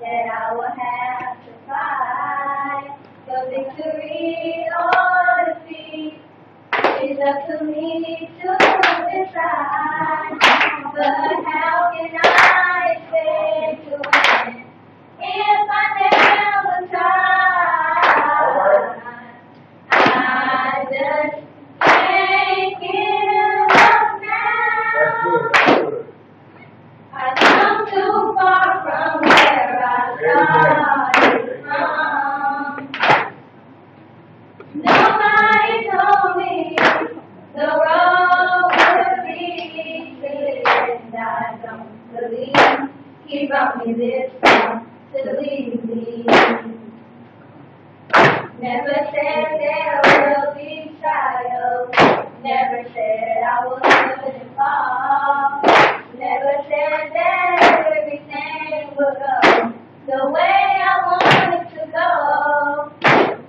that I will have to fight. But victory or defeat is up to me to decide. But how can I expect to win if I never try? I just can't give up now. I come too far from where I started from. Nobody told me the road would be easy, and I don't believe he brought me this far to leave me. Never said there will be trials. Never said I wouldn't fall. Never said that everything would go the way I want it to go.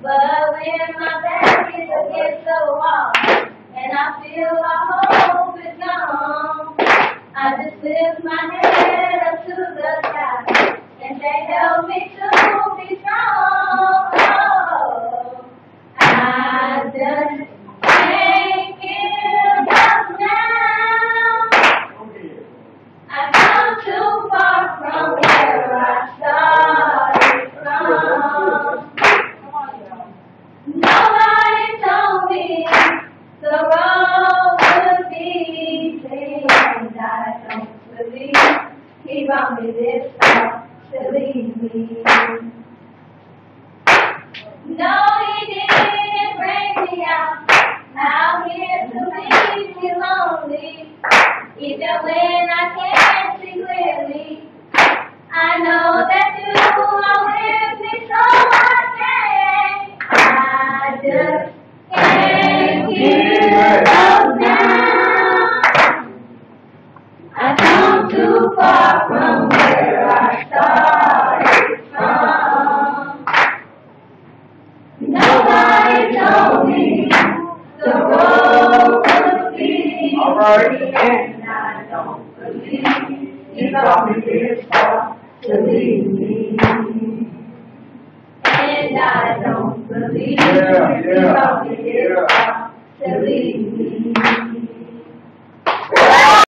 But when my back is against the wall and I feel my hope is gone, I just lift my head up to the sky and say, help me to be strong. Oh, I just can't give up now. I come too far from where I started from. Nobody told me the road would be easy, and I don't believe he brought me this far to leave me. No, he didn't bring me out here to leave me lonely. Even when I can't see clearly, I know that you are with me, so I just can't give up now. I come too far from where I started from. Nobody told me the road would be easy, and I don't believe he brought me this far to leave me. And I don't believe he brought me this far to leave me.